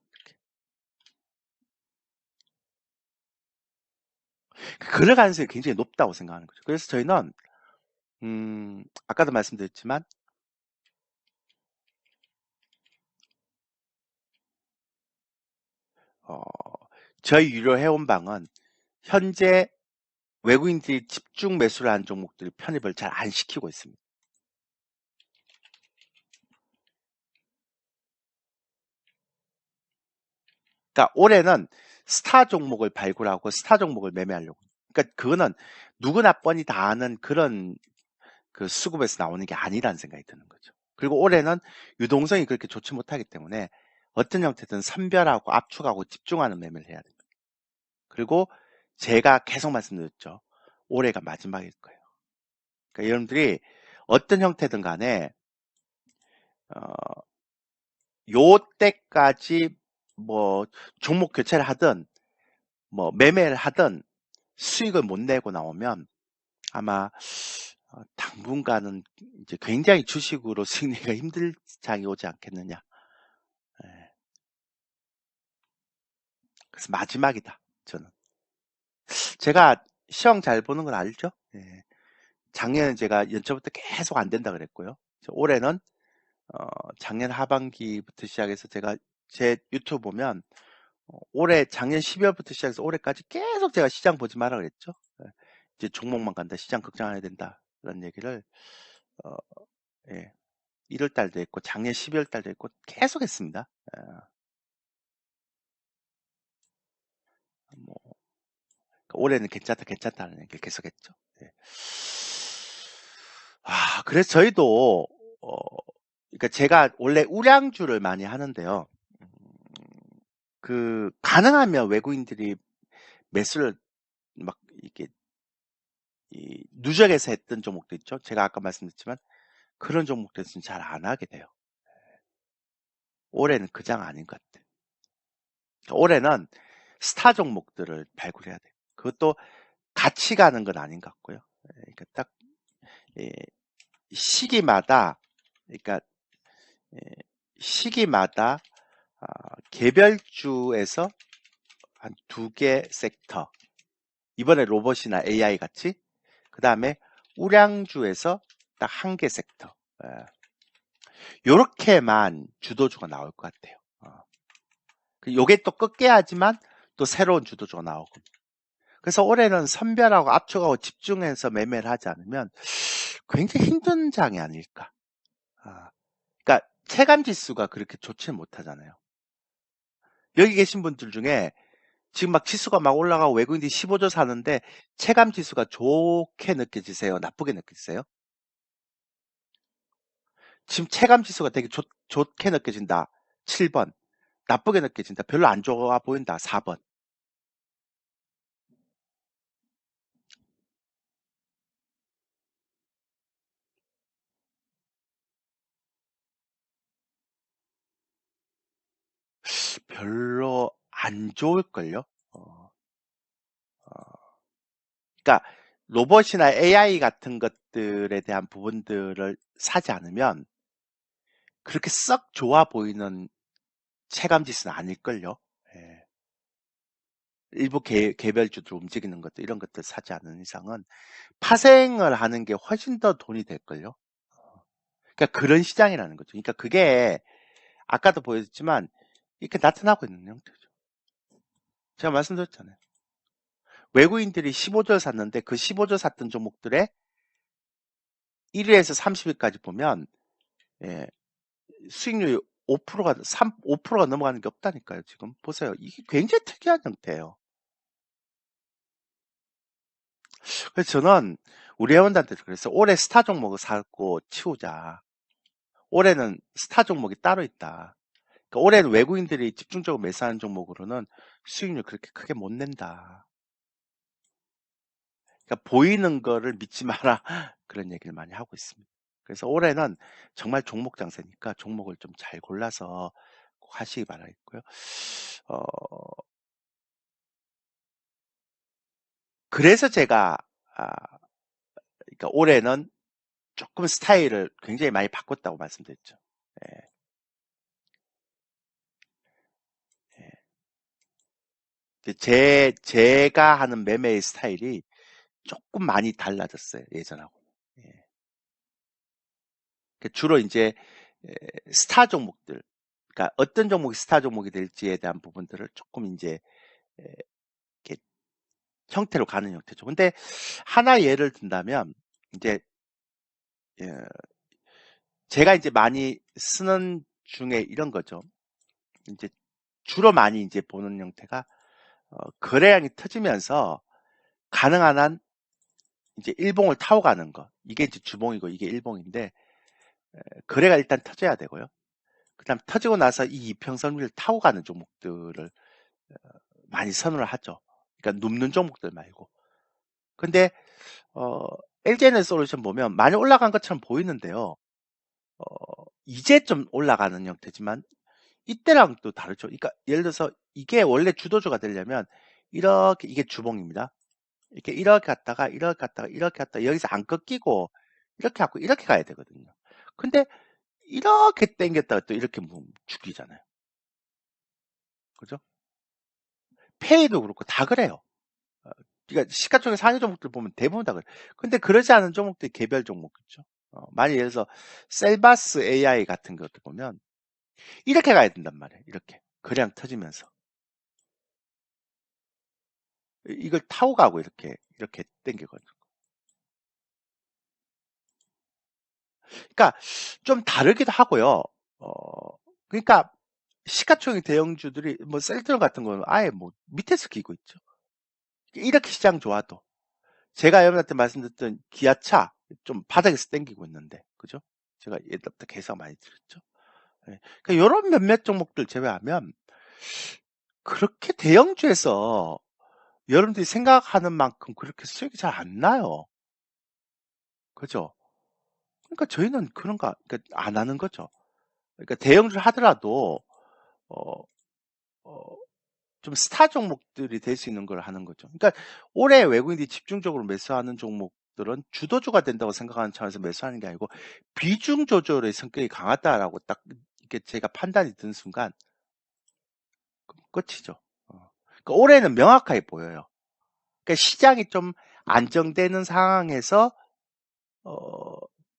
그럴 가능성이 굉장히 높다고 생각하는 거죠. 그래서 저희는 아까도 말씀드렸지만 저희 유료 회원방은 현재 외국인들이 집중 매수를 하는 종목들 편입을 잘 안 시키고 있습니다. 그러니까 올해는 스타 종목을 발굴하고 스타 종목을 매매하려고. 그러니까 그거는 누구나 뻔히 다 아는 그런 그 수급에서 나오는 게 아니라는 생각이 드는 거죠. 그리고 올해는 유동성이 그렇게 좋지 못하기 때문에 어떤 형태든 선별하고 압축하고 집중하는 매매를 해야 됩니다. 그리고 제가 계속 말씀드렸죠. 올해가 마지막일 거예요. 그러니까 여러분들이 어떤 형태든 간에 어, 요 때까지 뭐 종목 교체를 하든 뭐 매매를 하든 수익을 못 내고 나오면 아마 당분간은 이제 굉장히 주식으로 승리가 힘들 장이 오지 않겠느냐. 예. 그래서 마지막이다. 저는. 제가 시험 잘 보는 건 알죠? 예. 작년에 제가 연초부터 계속 안 된다 그랬고요. 올해는 작년 하반기부터 시작해서 제가 제 유튜브 보면 올해 작년 12월부터 시작해서 올해까지 계속 제가 시장 보지 마라 그랬죠. 예. 이제 종목만 간다. 시장 걱정 안 해야 된다. 그런 얘기를 어, 예. 1월 달도 했고 작년 12월 달도 했고 계속 했습니다. 뭐 올해는 괜찮다 괜찮다는 얘기를 계속 했죠. 예. 그래서 저희도 그러니까 제가 원래 우량주를 많이 하는데요. 그 가능하면 외국인들이 매수를 막 이렇게 누적해서 했던 종목도 있죠. 제가 아까 말씀드렸지만 그런 종목들은 잘 안 하게 돼요. 올해는 그 장 아닌 것 같아요. 올해는 스타 종목들을 발굴해야 돼요. 그것도 같이 가는 건 아닌 것 같고요. 그러니까 딱 시기마다 그러니까 시기마다 개별주에서 한 두 개 섹터. 이번에 로봇이나 AI 같이. 그 다음에 우량주에서 딱 한 개 섹터. 요렇게만 주도주가 나올 것 같아요. 요게 또 끝게야지만 또 새로운 주도주가 나오고. 그래서 올해는 선별하고 압축하고 집중해서 매매를 하지 않으면 굉장히 힘든 장이 아닐까. 그러니까 체감 지수가 그렇게 좋지는 못하잖아요. 여기 계신 분들 중에 지금 막 지수가 막 올라가고 외국인들이 15조 사는데 체감 지수가 좋게 느껴지세요? 나쁘게 느껴지세요? 지금 체감 지수가 되게 좋게 느껴진다. 7번. 나쁘게 느껴진다. 별로 안 좋아 보인다. 4번. 별로 안 좋을걸요? 그러니까 로봇이나 AI 같은 것들에 대한 부분들을 사지 않으면 그렇게 썩 좋아 보이는 체감 지수는 아닐걸요? 예. 일부 개별주들 움직이는 것들, 이런 것들 사지 않는 이상은 파생을 하는 게 훨씬 더 돈이 될걸요? 그러니까 그런 시장이라는 거죠. 그러니까 그게 아까도 보였지만 이렇게 나타나고 있는 형태죠. 제가 말씀드렸잖아요. 외국인들이 15조 샀는데 그 15조 샀던 종목들의 1위에서 30위까지 보면 예, 수익률이 5%가 넘어가는 게 없다니까요. 지금 보세요. 이게 굉장히 특이한 형태예요. 그래서 저는 우리 회원들한테 그래서 올해 스타 종목을 사고 치우자. 올해는 스타 종목이 따로 있다. 그러니까 올해는 외국인들이 집중적으로 매수하는 종목으로는 수익률 그렇게 크게 못 낸다. 그러니까 보이는 거를 믿지 마라. 그런 얘기를 많이 하고 있습니다. 그래서 올해는 정말 종목 장세니까 종목을 좀 잘 골라서 꼭 하시기 바라겠고요. 어, 그래서 제가 그러니까 올해는 조금 스타일을 굉장히 많이 바꿨다고 말씀드렸죠. 예, 예. 제가 하는 매매의 스타일이 조금 많이 달라졌어요. 예전하고. 예. 주로 이제 스타 종목들, 그러니까 어떤 종목이 스타 종목이 될지에 대한 부분들을 조금 이제 이렇게 형태로 가는 형태죠. 근데 하나 예를 든다면 이제 예, 제가 이제 많이 쓰는 중에 이런 거죠. 이제 주로 많이 이제 보는 형태가 거래량이 터지면서 가능한 한 이제 일봉을 타고 가는 거. 이게 이제 주봉이고 이게 일봉인데 거래가 일단 터져야 되고요. 그다음 터지고 나서 이 이평선을 타고 가는 종목들을 많이 선호를 하죠. 그러니까 눕는 종목들 말고. 근데 LG에너지 솔루션 보면 많이 올라간 것처럼 보이는데요. 이제 좀 올라가는 형태지만 이때랑 또 다르죠. 그러니까 예를 들어서 이게 원래 주도주가 되려면 이렇게 이게 주봉입니다. 이렇게 갔다가 이렇게 갔다가 이렇게 갔다가 여기서 안 꺾이고 이렇게 하고 이렇게 가야 되거든요. 근데 이렇게 당겼다가 또 이렇게 죽이잖아요. 그죠? 페이도 그렇고 다 그래요. 그러니까 시가총액 상위 종목들 보면 대부분 다 그래. 근데 그러지 않은 종목들이 개별 종목이죠. 많이 예를 들어서 셀바스 AI 같은 것도 보면 이렇게 가야 된단 말이에요. 이렇게 그냥 터지면서 이걸 타고 가고 이렇게 당기거든요. 그러니까 좀 다르기도 하고요. 그러니까 시가총액 대형주들이 뭐 셀트론 같은 거는 아예 뭐 밑에서 기고 있죠. 이렇게 시장 좋아도 제가 여러분한테 말씀드렸던 기아차 좀 바닥에서 땡기고 있는데 그죠? 제가 옛날부터 계속 많이 드렸죠. 네. 그러니까 이런 몇몇 종목들 제외하면 그렇게 대형주에서 여러분들이 생각하는 만큼 그렇게 수익이 잘 안 나요. 그죠? 그러니까 저희는 그런 거 그러니까 안 하는 거죠. 그러니까 대형주 하더라도 어, 어, 좀 스타 종목들이 될 수 있는 걸 하는 거죠. 그러니까 올해 외국인들이 집중적으로 매수하는 종목들은 주도주가 된다고 생각하는 차원에서 매수하는 게 아니고 비중 조절의 성격이 강하다라고 딱 이렇게 제가 판단이 든 순간 끝이죠. 그러니까 올해는 명확하게 보여요. 그러니까 시장이 좀 안정되는 상황에서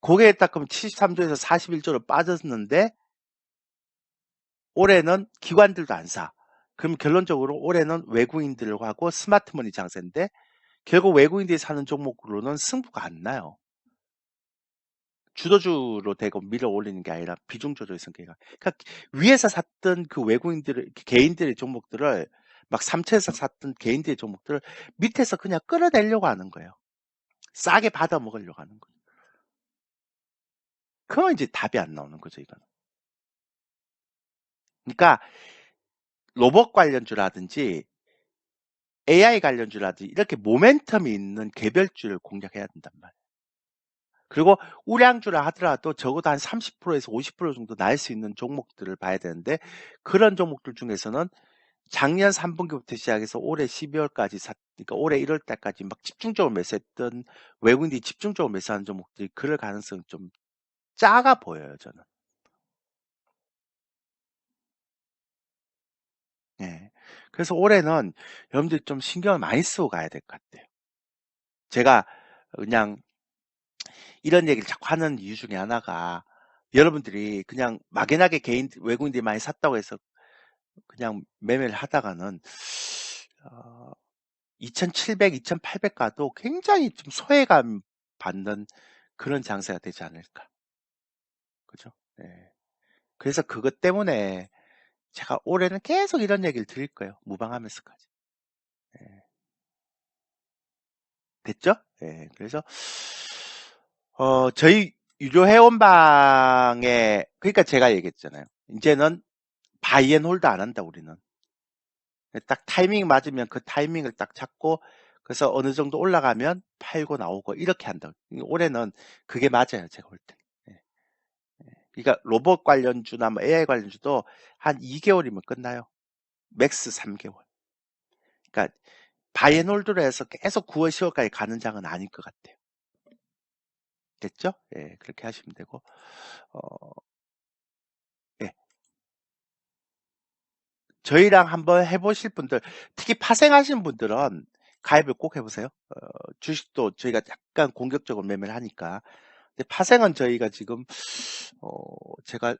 고개에 딱 그럼 73조에서 41조로 빠졌는데 올해는 기관들도 안 사. 그럼 결론적으로 올해는 외국인들하고 스마트머니 장세인데 결국 외국인들이 사는 종목으로는 승부가 안 나요. 주도주로 되고 밀어 올리는 게 아니라 비중 조절의 성격이가. 그러니까 위에서 샀던 그 외국인들의 개인들의 종목들을 막 3차에서 샀던 개인들의 종목들을 밑에서 그냥 끌어내려고 하는 거예요. 싸게 받아 먹으려고 하는 거예요. 그건 이제 답이 안 나오는 거죠, 이거는. 그러니까 로봇 관련주라든지 AI 관련주라든지 이렇게 모멘텀이 있는 개별주를 공략해야 된단 말이에요. 그리고 우량주라 하더라도 적어도 한 30%에서 50% 정도 날 수 있는 종목들을 봐야 되는데 그런 종목들 중에서는 작년 3분기부터 시작해서 올해 12월까지 그러니까 올해 1월 달까지 막 집중적으로 매수했던 외국인들이 집중적으로 매수하는 종목들이 그럴 가능성이 좀 작아 보여요, 저는. 예. 그래서 올해는 여러분들이 좀 신경을 많이 쓰고 가야 될 것 같아요. 제가 그냥 이런 얘기를 자꾸 하는 이유 중에 하나가 여러분들이 그냥 막연하게 외국인들이 많이 샀다고 해서 그냥 매매를 하다가는 2700, 2800 가도 굉장히 좀 소외감 받는 그런 장세가 되지 않을까. 그죠? 네. 그래서 그것 때문에 제가 올해는 계속 이런 얘기를 드릴 거예요. 무방하면서까지. 네. 됐죠? 네. 그래서 저희 유료 회원방에 그러니까 제가 얘기했잖아요. 이제는 바이앤홀드 안 한다 우리는. 딱 타이밍 맞으면 그 타이밍을 딱 잡고 그래서 어느 정도 올라가면 팔고 나오고 이렇게 한다. 올해는 그게 맞아요. 제가 볼 때. 예. 그러니까 로봇 관련주나 뭐 AI 관련주도 한 2개월이면 끝나요. 맥스 3개월. 그러니까 바이앤홀드로 해서 계속 9월, 10월까지 가는 장은 아닐 것 같아요. 됐죠? 예, 그렇게 하시면 되고 어, 예. 저희랑 한번 해보실 분들, 특히 파생하신 분들은 가입을 꼭 해보세요. 주식도 저희가 약간 공격적으로 매매를 하니까. 근데 파생은 저희가 지금, 제가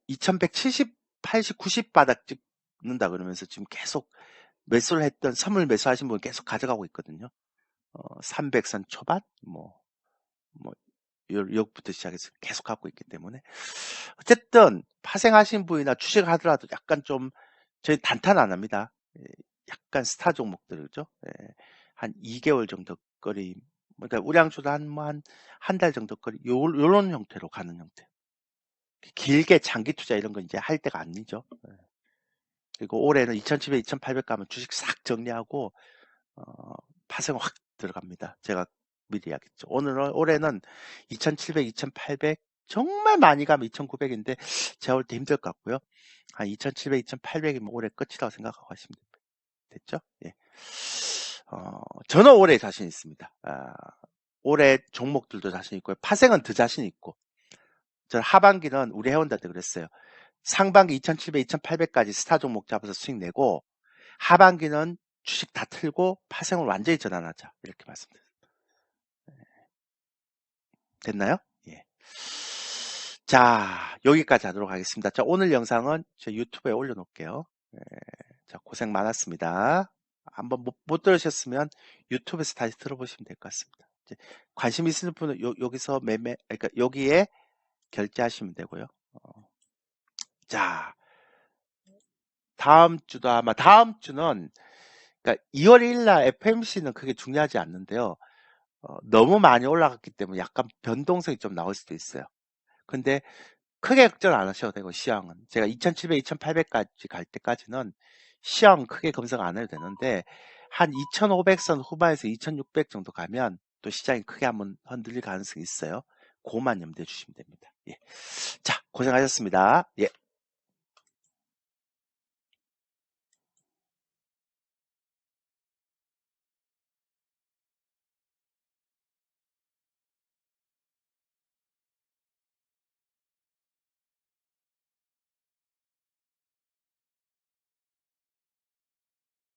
2170, 80, 90 바닥 찍는다 그러면서 지금 계속 매수를 했던 선물 매수하신 분 계속 가져가고 있거든요. 300선 초반? 뭐, 여기부터 시작해서 계속 갖고 있기 때문에. 어쨌든, 파생하신 분이나 주식을 하더라도 약간 좀, 저희 단탄 안 합니다. 예, 약간 스타 종목들이죠. 예, 한 2개월 정도 거리, 그러니까 우량주도 한 달 정도 거리, 요런 형태로 가는 형태. 길게 장기 투자 이런 거 이제 할 때가 아니죠. 예. 그리고 올해는 2700, 2800 가면 주식 싹 정리하고, 어, 파생 확 들어갑니다. 제가 미리 이야기했죠. 올해는 2700, 2800 정말 많이 가면 2900인데 제가 볼 때 힘들 것 같고요. 한 2700, 2800이면 올해 끝이라고 생각하고 하시면 됩니다. 됐죠? 예. 저는 올해 자신 있습니다. 올해 종목들도 자신 있고요. 파생은 더 자신 있고. 저는 하반기는 우리 회원들한테 그랬어요. 상반기 2700, 2800까지 스타 종목 잡아서 수익 내고 하반기는 주식 다 틀고 파생을 완전히 전환하자. 이렇게 말씀드렸습니다. 됐나요? 예. 자, 여기까지 하도록 하겠습니다. 자, 오늘 영상은 제 유튜브에 올려놓을게요. 예, 자, 고생 많았습니다. 한번 못 들으셨으면 유튜브에서 다시 들어보시면 될 것 같습니다. 이제 관심 있으신 분은 여기서 그러니까 여기에 결제하시면 되고요. 자, 다음 주도 아마 다음 주는 그러니까 2월 1일 날 FMC는 그게 중요하지 않는데요. 너무 많이 올라갔기 때문에 약간 변동성이 좀 나올 수도 있어요. 근데 크게 걱정 안 하셔도 되고 시황은 제가 2700, 2800까지 갈 때까지는 시황 크게 검색 안 해도 되는데 한 2500선 후반에서 2600 정도 가면 또 시장이 크게 한번 흔들릴 가능성이 있어요. 그것만 염두해 주시면 됩니다. 예. 자, 고생하셨습니다. 예.